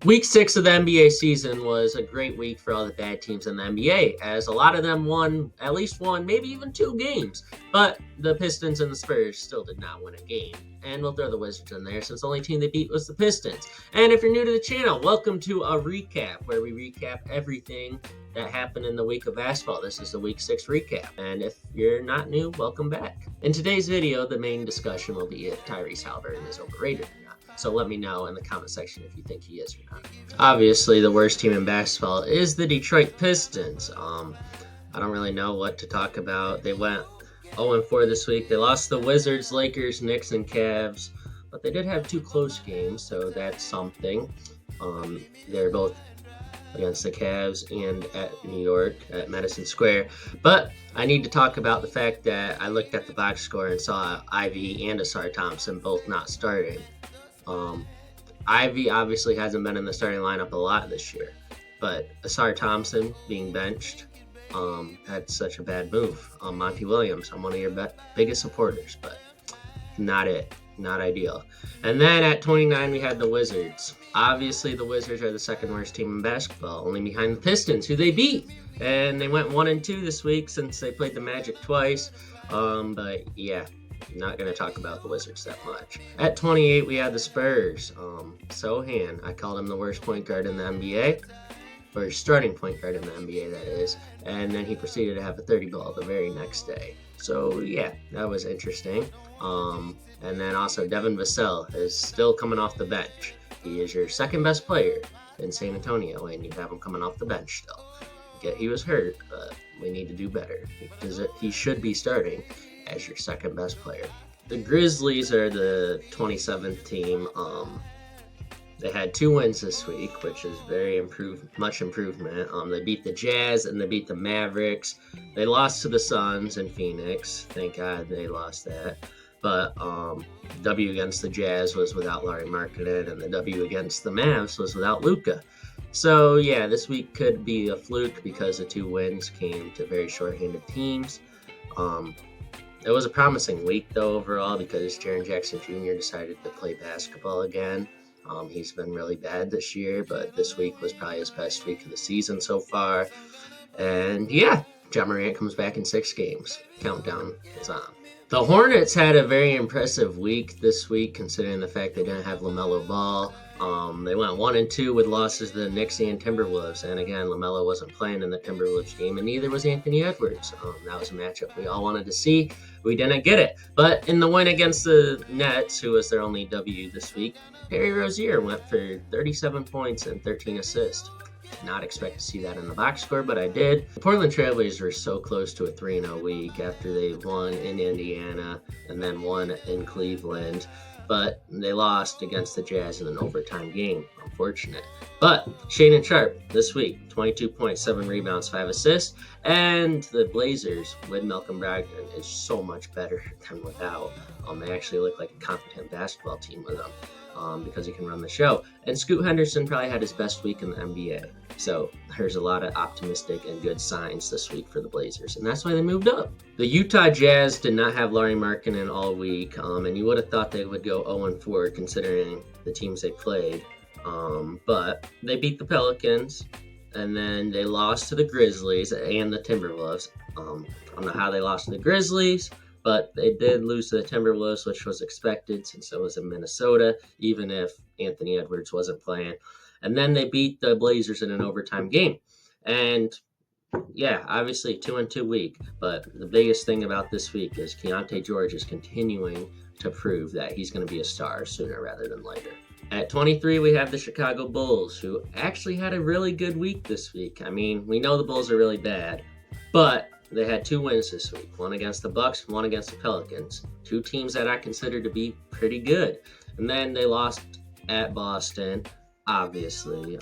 Week 6 of the NBA season was a great week for all the bad teams in the NBA, as a lot of them won at least one, maybe even two games. But the Pistons and the Spurs still did not win a game. And we'll throw the Wizards in there since the only team they beat was the Pistons. And if you're new to the channel, welcome to a recap where we recap everything that happened in the week of basketball. This is the Week 6 recap. And if you're not new, welcome back. In today's video, the main discussion will be if Tyrese Haliburton is overrated or not. So let me know in the comment section if you think he is or not. Obviously, the worst team in basketball is the Detroit Pistons. I don't really know what to talk about. They went 0-4 this week. They lost the Wizards, Lakers, Knicks, and Cavs. But they did have two close games, so that's something. They're both against the Cavs and at New York at Madison Square. But I need to talk about the fact that I looked at the box score and saw Ivy and Asar Thompson both not starting. Ivy obviously hasn't been in the starting lineup a lot this year, but Asar Thompson being benched, that's such a bad move. Monty Williams, I'm one of your biggest supporters, but not ideal. And then at 29, we had the Wizards. Obviously, the Wizards are the second worst team in basketball, only behind the Pistons, who they beat. And they went 1-2 this week since they played the Magic twice. But yeah. Not going to talk about the Wizards that much. At 28, we had the Spurs. Sohan, I called him the worst point guard in the NBA, or starting point guard in the NBA, that is. And then he proceeded to have a 30-ball the very next day. So, yeah, that was interesting. And then also Devin Vassell is still coming off the bench. He is your second best player in San Antonio, and you have him coming off the bench still. Yeah, he was hurt, but we need to do better. He should be starting as your second best player. The Grizzlies are the 27th team. They had 2 wins this week, which is much improvement. They beat the Jazz and they beat the Mavericks. They lost to the Suns in Phoenix. Thank God they lost that. But W against the Jazz was without Lauri Markkanen, and the W against the Mavs was without Luka. So yeah, this week could be a fluke because the 2 wins came to very shorthanded teams. It was a promising week, though, overall, because Jaren Jackson Jr. decided to play basketball again. He's been really bad this year, but this week was probably his best week of the season so far. And yeah, Ja Morant comes back in 6 games. Countdown is on. The Hornets had a very impressive week this week, considering the fact they didn't have LaMelo Ball. They went 1-2 with losses to the Knicks and Timberwolves. And again, LaMelo wasn't playing in the Timberwolves game, and neither was Anthony Edwards. That was a matchup we all wanted to see. We didn't get it. But in the win against the Nets, who was their only W this week, Terry Rozier went for 37 points and 13 assists. Did not expect to see that in the box score, but I did. The Portland Trailblazers were so close to a 3-0 week after they won in Indiana and then won in Cleveland. But they lost against the Jazz in an overtime game. Unfortunate. But Shannon Sharpe this week, 22 points, 7 rebounds, 5 assists. And the Blazers with Malcolm Brogdon is so much better than without. They actually look like a competent basketball team with them because he can run the show. And Scoot Henderson probably had his best week in the NBA. So there's a lot of optimistic and good signs this week for the Blazers, and that's why they moved up. The Utah Jazz did not have Lauri Markkanen all week, and you would have thought they would go 0-4 considering the teams they played. But they beat the Pelicans, and then they lost to the Grizzlies and the Timberwolves. I don't know how they lost to the Grizzlies, but they did lose to the Timberwolves, which was expected since it was in Minnesota, even if Anthony Edwards wasn't playing. And then they beat the Blazers in an overtime game. And yeah, obviously 2-2 week. But the biggest thing about this week is Keontae George is continuing to prove that he's going to be a star sooner rather than later. At 23, we have the Chicago Bulls, who actually had a really good week this week. I mean, we know the Bulls are really bad, but they had 2 wins this week. One against the Bucks, one against the Pelicans. 2 teams that I consider to be pretty good. And then they lost at Boston. Obviously,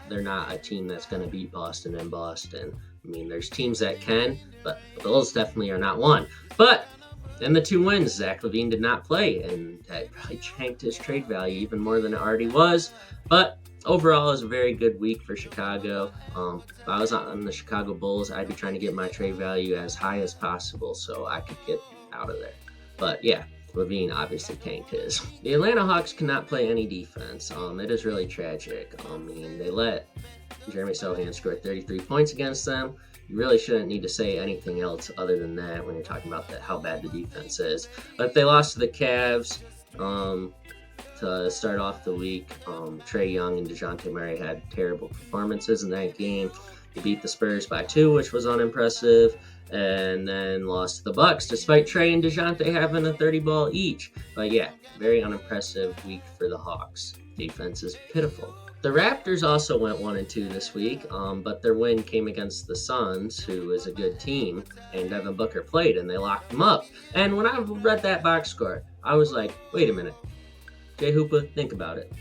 they're not a team that's going to beat Boston in Boston. I mean, there's teams that can, but the Bulls definitely are not one. But in the 2 wins, Zach LaVine did not play, and that probably tanked his trade value even more than it already was. But overall, it was a very good week for Chicago. If I was on the Chicago Bulls, I'd be trying to get my trade value as high as possible so I could get out of there. But yeah, Levine obviously tanked his. The Atlanta Hawks cannot play any defense. It is really tragic. I mean, they let Jeremy Sohan score 33 points against them. You really shouldn't need to say anything else other than that when you're talking about how bad the defense is. But they lost to the Cavs to start off the week. Trae Young and DeJounte Murray had terrible performances in that game. They beat the Spurs by 2, which was unimpressive, and then lost to the Bucks despite Trae and DeJounte having a 30-ball each. But yeah, very unimpressive week for the Hawks. Defense is pitiful. The Raptors also went 1-2 this week, but their win came against the Suns, who is a good team, and Devin Booker played, and they locked him up. And when I read that box score, I was like, wait a minute. Jay Hoopa, think about it.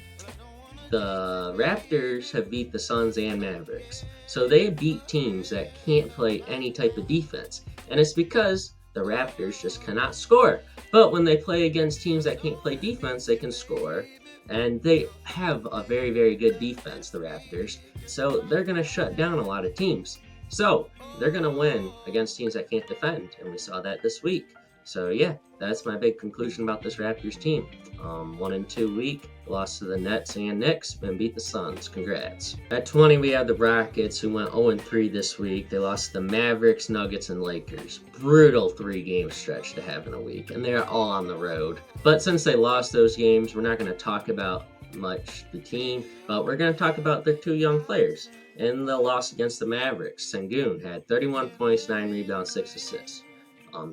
The Raptors have beat the Suns and Mavericks. So they beat teams that can't play any type of defense. And it's because the Raptors just cannot score. But when they play against teams that can't play defense, they can score. And they have a very, very good defense, the Raptors. So they're going to shut down a lot of teams. So they're going to win against teams that can't defend. And we saw that this week. So yeah, that's my big conclusion about this Raptors team. 1-2 week, lost to the Nets and Knicks, and beat the Suns. Congrats. At 20, we have the Rockets, who went 0-3 this week. They lost to the Mavericks, Nuggets, and Lakers. Brutal 3-game stretch to have in a week, and they're all on the road. But since they lost those games, we're not going to talk about much the team, but we're going to talk about their 2 young players. In the loss against the Mavericks, Sengun had 31 points, 9 rebounds, 6 assists.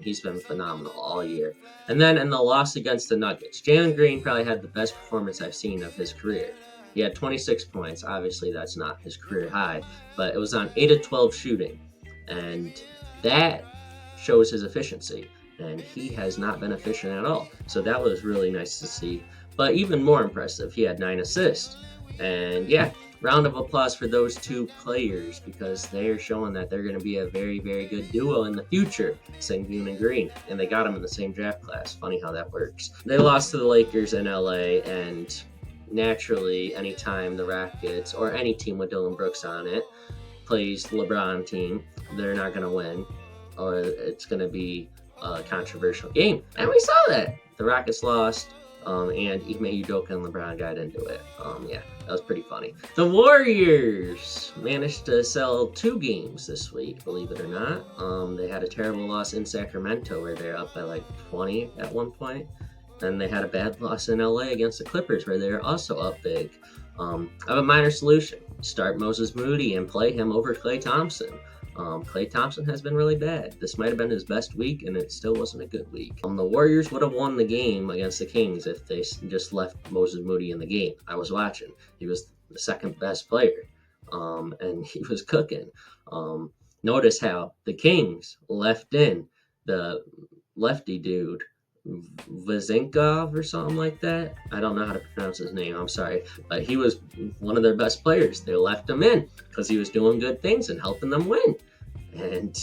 He's been phenomenal all year. And then in the loss against the Nuggets, Jalen Green probably had the best performance I've seen of his career. He had 26 points. Obviously, that's not his career high, but it was on 8 of 12 shooting. And that shows his efficiency. And he has not been efficient at all. So that was really nice to see. But even more impressive, he had 9 assists. And yeah, round of applause for those 2 players because they're showing that they're going to be a very, very good duo in the future, Sengun and Green. And they got them in the same draft class. Funny how that works. They lost to the Lakers in LA, and naturally, anytime the Rockets or any team with Dylan Brooks on it plays the LeBron team, they're not going to win, or it's going to be a controversial game. And we saw that. The Rockets lost. And Ime Udoka and LeBron got into it. Yeah, that was pretty funny. The Warriors managed to sell 2 games this week, believe it or not. They had a terrible loss in Sacramento where they're up by like 20 at one point. Then they had a bad loss in LA against the Clippers where they're also up big. I have a minor solution. Start Moses Moody and play him over Klay Thompson. Klay Thompson has been really bad. This might have been his best week, and it still wasn't a good week. The Warriors would have won the game against the Kings if they just left Moses Moody in the game. I was watching. He was the second best player, and he was cooking. Notice how the Kings left in the lefty dude, Vazinkov or something like that. I don't know how to pronounce his name. I'm sorry. But he was one of their best players. They left him in because he was doing good things and helping them win. And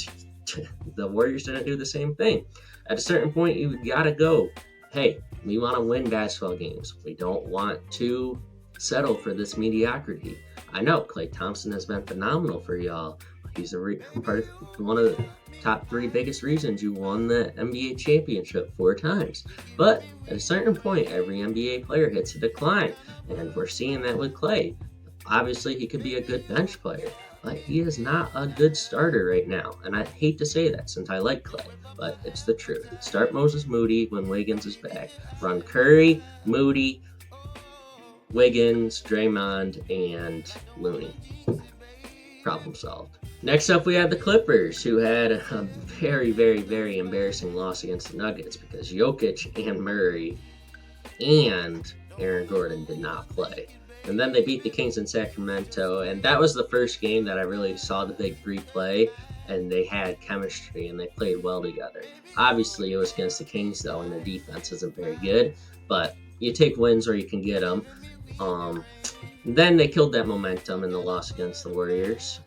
the Warriors didn't do the same thing. At a certain point, you got to go, hey, we want to win basketball games. We don't want to settle for this mediocrity. I know Klay Thompson has been phenomenal for y'all. He's part of one of the top 3 biggest reasons you won the NBA championship 4 times. But at a certain point, every NBA player hits a decline. And we're seeing that with Klay. Obviously, he could be a good bench player. But he is not a good starter right now. And I hate to say that since I like Klay. But it's the truth. Start Moses Moody when Wiggins is back. Run Curry, Moody, Wiggins, Draymond, and Looney. Problem solved. Next up, we have the Clippers, who had a very, very, very embarrassing loss against the Nuggets because Jokic and Murray and Aaron Gordon did not play. And then they beat the Kings in Sacramento, and that was the first game that I really saw the big 3 play, and they had chemistry, and they played well together. Obviously, it was against the Kings, though, and their defense isn't very good, but you take wins where you can get them. Then they killed that momentum in the loss against the Warriors,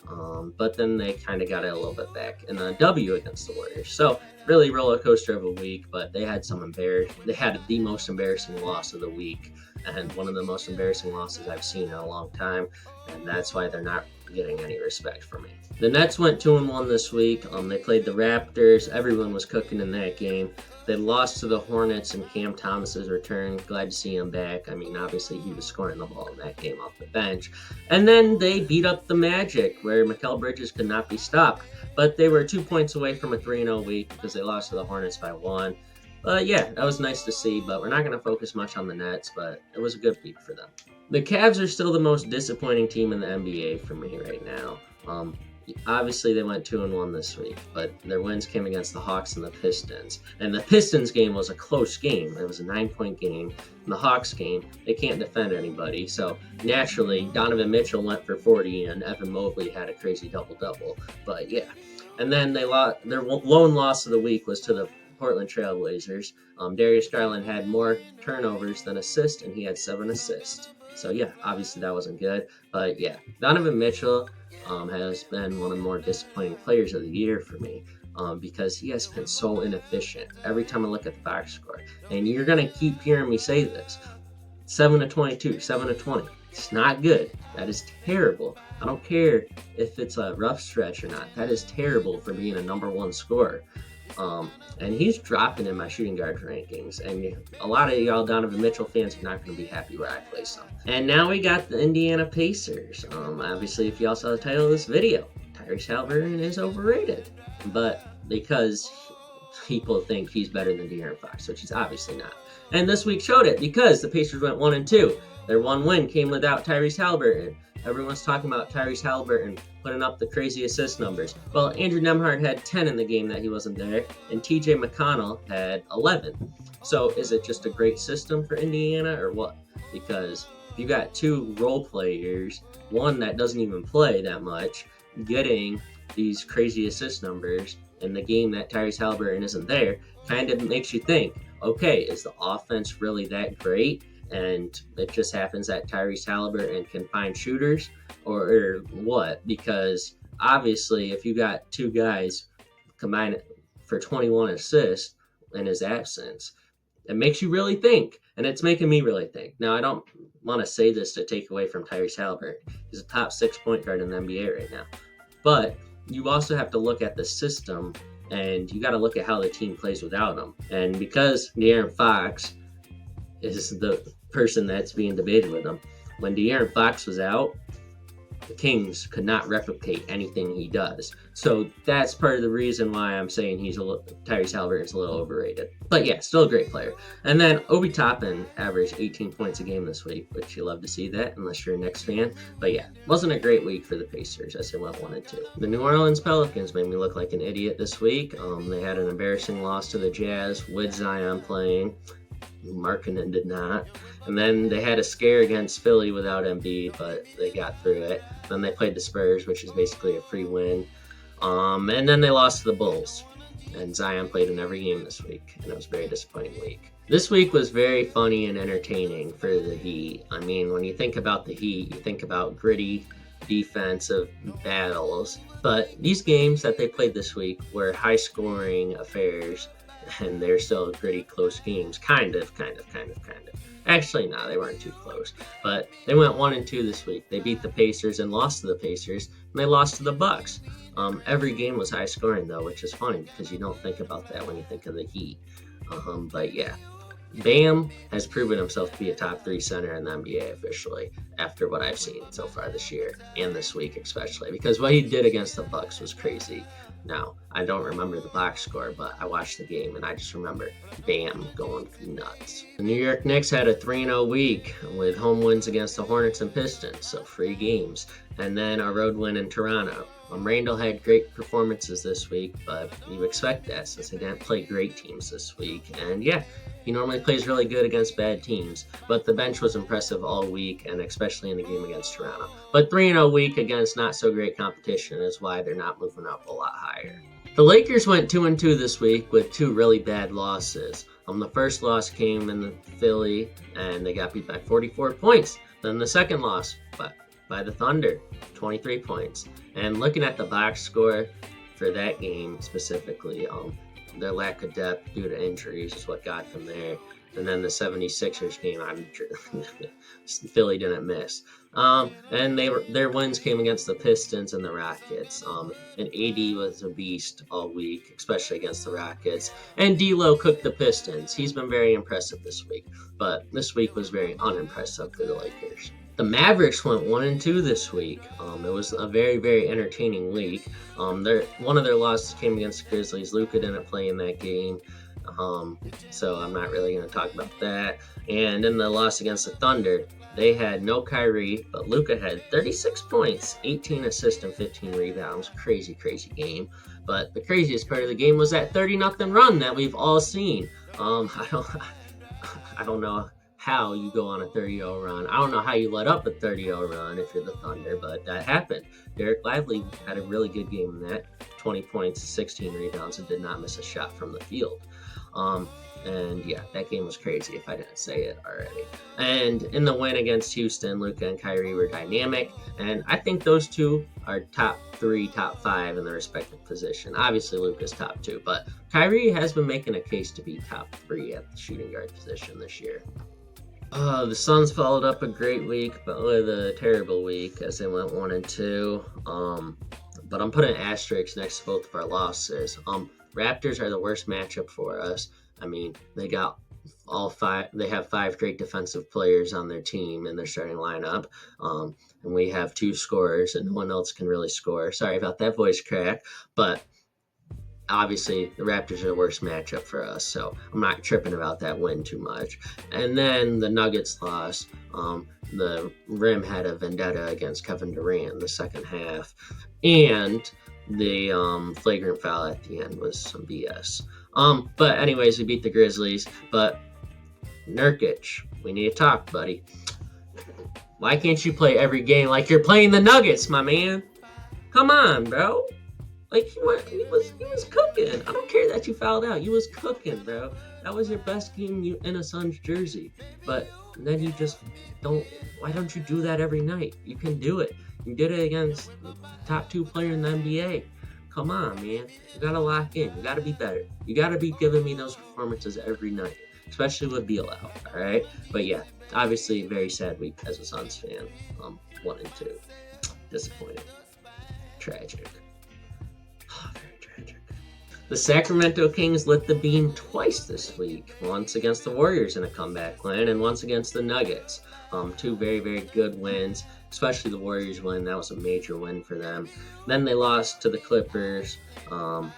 but then they kind of got it a little bit back in the W against the Warriors. So really roller coaster of a week, but they had the most embarrassing loss of the week and one of the most embarrassing losses I've seen in a long time, and that's why they're not getting any respect from me. The Nets went 2-1 this week. They played the Raptors. Everyone was cooking in that game. They lost to the Hornets in Cam Thomas's return. Glad to see him back. I mean, obviously he was scoring the ball in that game off the bench. And then they beat up the Magic, where Mikal Bridges could not be stopped. But they were 2 points away from a 3-0 week because they lost to the Hornets by 1. But yeah, that was nice to see, but we're not going to focus much on the Nets, but it was a good week for them. The Cavs are still the most disappointing team in the NBA for me right now. Obviously, they went 2-1 this week, but their wins came against the Hawks and the Pistons. And the Pistons game was a close game. It was a 9-point game. In the Hawks game, they can't defend anybody. So naturally, Donovan Mitchell went for 40, and Evan Mobley had a crazy double-double. But yeah. And then their lone loss of the week was to the Portland Trailblazers. Darius Garland had more turnovers than assists, and he had 7 assists. So yeah, obviously that wasn't good. But yeah, Donovan Mitchell has been one of the more disappointing players of the year for me because he has been so inefficient every time I look at the box score. And you're going to keep hearing me say this. 7-22, 7-20. It's not good. That is terrible. I don't care if it's a rough stretch or not. That is terrible for being a number 1 scorer. And he's dropping in my shooting guard rankings. And a lot of y'all Donovan Mitchell fans are not going to be happy where I place him. And now we got the Indiana Pacers. Obviously, if y'all saw the title of this video, Tyrese Haliburton is overrated. But because people think he's better than De'Aaron Fox, which he's obviously not. And this week showed it because the Pacers went 1-2. Their one win came without Tyrese Haliburton. Everyone's talking about Tyrese Haliburton putting up the crazy assist numbers. Well, Andrew Nembhard had 10 in the game that he wasn't there, and TJ McConnell had 11. So is it just a great system for Indiana or what? Because if you got 2 role players, one that doesn't even play that much, getting these crazy assist numbers in the game that Tyrese Haliburton isn't there, kind of makes you think, okay, is the offense really that great? And it just happens that Tyrese Haliburton can find shooters or what? Because obviously if you got 2 guys combined for 21 assists in his absence, it makes you really think. And it's making me really think. Now, I don't want to say this to take away from Tyrese Haliburton. He's a top 6 point guard in the NBA right now. But you also have to look at the system and you got to look at how the team plays without him. And because De'Aaron Fox is the person that's being debated with him, when De'Aaron Fox was out, the Kings could not replicate anything he does. So that's part of the reason why I'm saying Tyrese Haliburton's a little overrated. But yeah, still a great player. And then Obi Toppin averaged 18 points a game this week, which you love to see that unless you're a Knicks fan. But yeah, wasn't a great week for the Pacers as they went 1-2. The New Orleans Pelicans made me look like an idiot this week. They had an embarrassing loss to the Jazz with Zion playing. Markkanen did not. And then they had a scare against Philly without Embiid, but they got through it. Then they played the Spurs, which is basically a free win. And then they lost to the Bulls. And Zion played in every game this week, and it was a very disappointing week. This week was very funny and entertaining for the Heat. I mean, when you think about the Heat, you think about gritty defensive battles. But these games that they played this week were high-scoring affairs, and they're still gritty, close games. Kind of. Actually, no, they weren't too close. But they went 1-2 this week. They beat the Pacers and lost to the Pacers, and they lost to the Bucks. Every game was high scoring, though, which is funny because you don't think about that when you think of the Heat. But yeah, Bam has proven himself to be a top 3 center in the NBA officially after what I've seen so far this year and this week especially, because what he did against the Bucks was crazy. Now, I don't remember the box score, but I watched the game and I just remember Bam going nuts. The New York Knicks had a 3-0 week with home wins against the Hornets and Pistons, so free games, and then a road win in Toronto. Randall had great performances this week, but you expect that since they didn't play great teams this week. And yeah, he normally plays really good against bad teams, but the bench was impressive all week, and especially in the game against Toronto. But 3-0 week against not so great competition is why they're not moving up a lot higher. The Lakers went 2-2 this week with 2 really bad losses. The first loss came in the Philly, and they got beat by 44 points. Then the second loss by the Thunder, 23 points. And looking at the box score for that game specifically, their lack of depth due to injuries is what got them there. And then the 76ers game, Philly didn't miss. And their wins came against the Pistons and the Rockets. And AD was a beast all week, especially against the Rockets. And D'Lo cooked the Pistons. He's been very impressive this week, but this week was very unimpressive for the Lakers. The Mavericks went 1-2 this week. It was a very, very entertaining week. One of their losses came against the Grizzlies. Luka didn't play in that game. So I'm not really going to talk about that. And in the loss against the Thunder, they had no Kyrie, but Luka had 36 points, 18 assists, and 15 rebounds. Crazy, crazy game. But the craziest part of the game was that 30-0 run that we've all seen. I don't know how you go on a 30-0 run. I don't know how you let up a 30-0 run if you're the Thunder, but that happened. Derek Lively had a really good game in that. 20 points, 16 rebounds, and did not miss a shot from the field. And yeah, that game was crazy if I didn't say it already. And in the win against Houston, Luka and Kyrie were dynamic. And I think those two are top 3, top 5 in their respective position. Obviously, Luka's top 2, but Kyrie has been making a case to be top 3 at the shooting guard position this year. The Suns followed up a great week, but with a terrible week as they went 1-2. But I'm putting asterisks next to both of our losses. Raptors are the worst matchup for us. I mean, they got they have 5 great defensive players on their team in their starting lineup. And we have 2 scorers, and no one else can really score. Sorry about that voice crack, but obviously the Raptors are the worst matchup for us, so I'm not tripping about that win too much. And then the Nuggets lost. The Rim had a vendetta against Kevin Durant in the second half, and the flagrant foul at the end was some BS. But anyways, we beat the Grizzlies. But Nurkic, we need to talk, buddy. Why can't you play every game like you're playing the Nuggets, my man? Come on, bro. Like, he was cooking. I don't care that you fouled out. You was cooking, bro. That was your best game in a Suns jersey. But then you just don't. Why don't you do that every night? You can do it. You did it against the top 2 player in the NBA. Come on, man. You gotta lock in. You gotta be better. You gotta be giving me those performances every night, especially with Beal out. All right. But yeah, obviously, very sad week as a Suns fan. 1-2, disappointed, tragic. Very tragic. The Sacramento Kings lit the beam twice this week. Once against the Warriors in a comeback win, and once against the Nuggets. 2 very, very good wins, especially the Warriors win. That was a major win for them. Then they lost to the Clippers on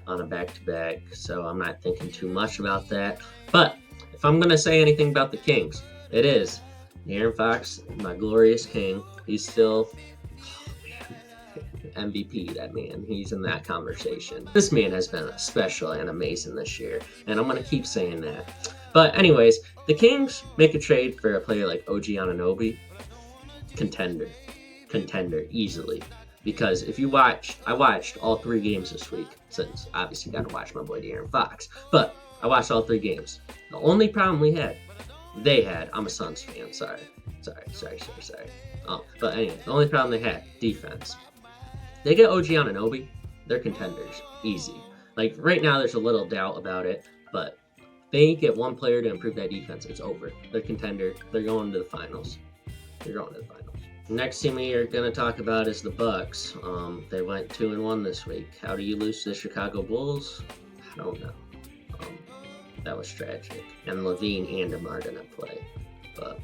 a back-to-back, so I'm not thinking too much about that. But if I'm going to say anything about the Kings, it is De'Aaron Fox, my glorious king. He's still MVP, that man. He's in that conversation. This man has been special and amazing this year, and I'm going to keep saying that. But anyways, the Kings make a trade for a player like OG Anunoby. Contender, easily. Because if you I watched all 3 games this week, since obviously got to watch my boy De'Aaron Fox. But I watched all 3 games. The only problem I'm a Suns fan, sorry. But anyway, the only problem they had, defense. They get OG Anunoby, they're contenders, easy. Like, right now there's a little doubt about it, but they get one player to improve that defense, it's over. They're contender, they're going to the finals. Next team we are going to talk about is the Bucks. They went 2-1 this week. How do you lose to the Chicago Bulls? I don't know. That was tragic. And Levine and DeMar didn't play. But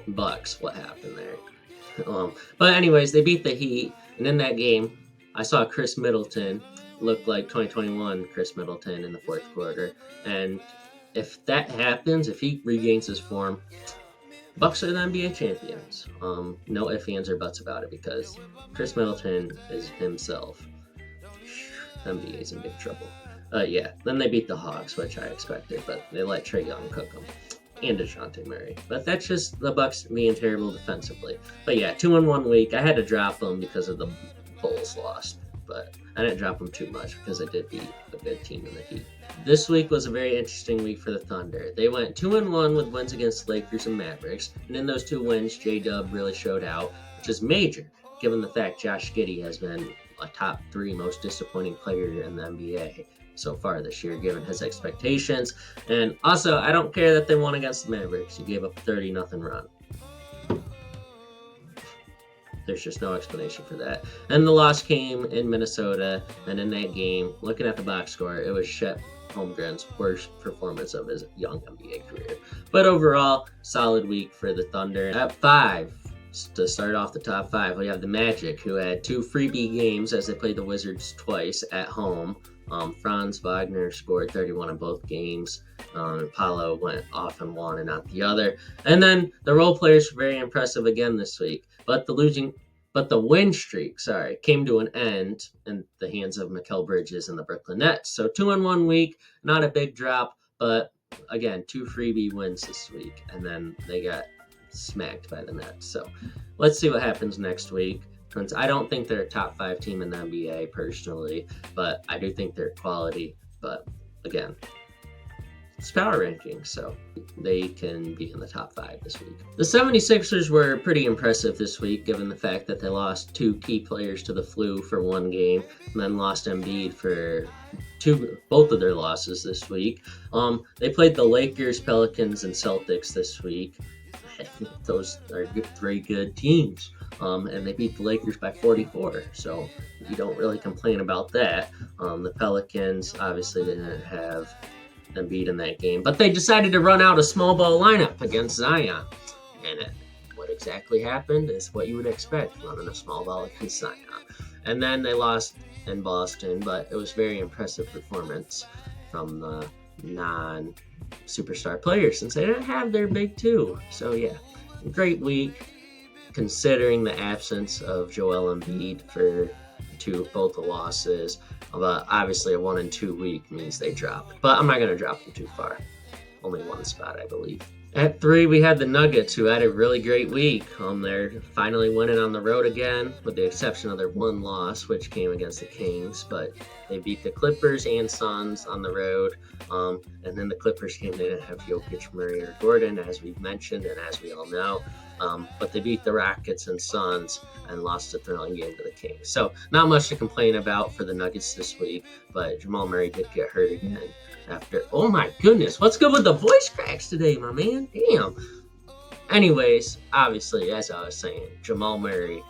Bucks, what happened there? But anyways, they beat the Heat. And in that game, I saw Chris Middleton look like 2021 Chris Middleton in the 4th quarter. And if that happens, if he regains his form, Bucks are the NBA champions. No ifs, ands, or buts about it, because Chris Middleton is himself. NBA's in big trouble. Yeah, then they beat the Hawks, which I expected, but they let Trae Young cook them. And DeJounte Murray. But that's just the Bucks being terrible defensively. But yeah, 2-1 week. I had to drop them because of the Bulls lost. But I didn't drop them too much because I did beat a good team in the Heat. This week was a very interesting week for the Thunder. They went 2-1 with wins against Lakers and Mavericks. And in those 2 wins, J-Dub really showed out, which is major, given the fact Josh Giddey has been a top 3 most disappointing player in the NBA. so far this year, given his expectations. And also, I don't care that they won against the Mavericks. You gave up a 30-0 run. There's just no explanation for that. And the loss came in Minnesota, and in that game, looking at the box score, it was Chet Holmgren's worst performance of his young NBA career. But overall, solid week for the Thunder. At 5, to start off the top 5, we have the Magic, who had 2 freebie games as they played the Wizards twice at home. Franz Wagner scored 31 in both games. Paolo went off in one and not the other. And then the role players were very impressive again this week. But the win streak, came to an end in the hands of Mikal Bridges and the Brooklyn Nets. So 2 in 1 week, not a big drop, but again, 2 freebie wins this week, and then they got smacked by the Nets. So let's see what happens next week. I don't think they're a top 5 team in the NBA personally, but I do think they're quality. But again, it's power rankings, so they can be in the top 5 this week. The 76ers were pretty impressive this week, given the fact that they lost 2 key players to the flu for 1 game, and then lost Embiid for both of their losses this week. They played the Lakers, Pelicans, and Celtics this week. Those are 3 good teams. And they beat the Lakers by 44, so you don't really complain about that. The Pelicans obviously didn't have Embiid in that game, but they decided to run out a small ball lineup against Zion, and what exactly happened is what you would expect, running a small ball against Zion. And then they lost in Boston, but it was a very impressive performance from the non-superstar players since they didn't have their big 2. So yeah, great week considering the absence of Joel Embiid for both the losses. But obviously a 1 and 2 week means they dropped. But I'm not going to drop them too far. Only 1 spot, I believe. At 3, we had the Nuggets, who had a really great week. They're finally winning on the road again, with the exception of their 1 loss, which came against the Kings. But they beat the Clippers and Suns on the road. And then the Clippers came in and have Jokic, Murray, or Gordon, as we've mentioned and as we all know. But they beat the Rockets and Suns and lost a thrilling game to the Kings. So not much to complain about for the Nuggets this week, but Jamal Murray did get hurt again after. Oh my goodness, what's good with the voice cracks today, my man? Damn. Anyways, obviously, as I was saying, Jamal Murray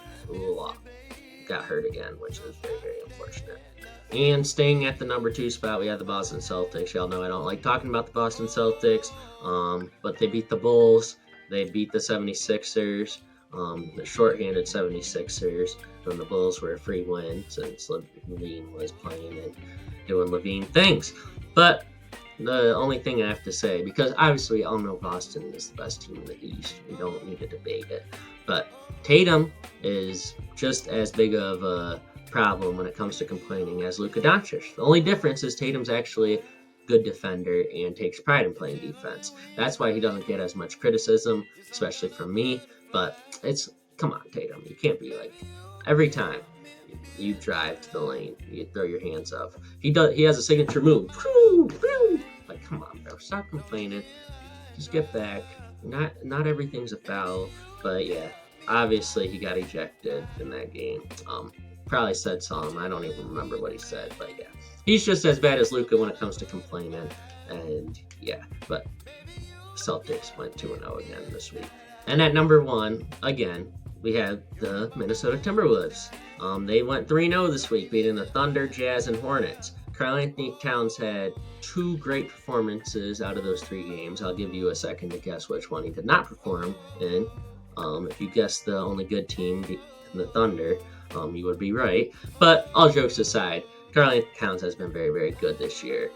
got hurt again, which is very, very unfortunate. And staying at the number 2 spot, we have the Boston Celtics. Y'all know I don't like talking about the Boston Celtics, but they beat the Bulls. They beat the 76ers, the shorthanded 76ers, and the Bulls were a free win since Levine was playing and doing Levine things. But the only thing I have to say, because obviously we all know Boston is the best team in the East, we don't need to debate it, but Tatum is just as big of a problem when it comes to complaining as Luka Doncic. The only difference is Tatum's actually good defender and takes pride in playing defense. That's why he doesn't get as much criticism, especially from me. But come on, Tatum. You can't be like, every time you drive to the lane, you throw your hands up. He has a signature move. Like, come on, bro. Stop complaining. Just get back. Not everything's a foul. But yeah, obviously he got ejected in that game. Probably said something. I don't even remember what he said, but yeah. He's just as bad as Luka when it comes to complaining. And yeah, but Celtics went 2-0 again this week. And at number 1, again, we had the Minnesota Timberwolves. They went 3-0 this week, beating the Thunder, Jazz, and Hornets. Karl-Anthony Towns had 2 great performances out of those 3 games. I'll give you a second to guess which one he did not perform in. If you guessed the only good team, the Thunder, you would be right. But all jokes aside, Karl-Anthony Towns has been very, very good this year.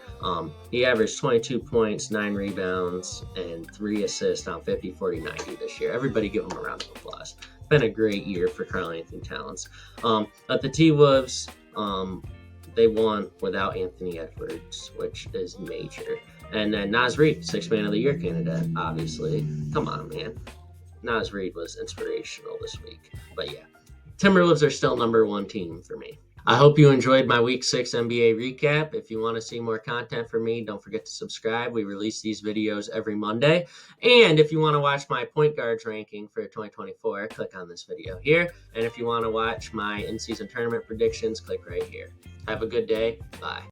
He averaged 22 points, 9 rebounds, and 3 assists on 50, 40, 90 this year. Everybody give him a round of applause. It's been a great year for Karl-Anthony Towns. But the T-Wolves, they won without Anthony Edwards, which is major. And then Naz Reid, 6th Man of the Year candidate, obviously. Come on, man. Naz Reid was inspirational this week. But yeah, Timberwolves are still number 1 team for me. I hope you enjoyed my Week 6 NBA recap. If you want to see more content from me, don't forget to subscribe. We release these videos every Monday. And if you want to watch my point guards ranking for 2024, click on this video here. And if you want to watch my in-season tournament predictions, click right here. Have a good day. Bye.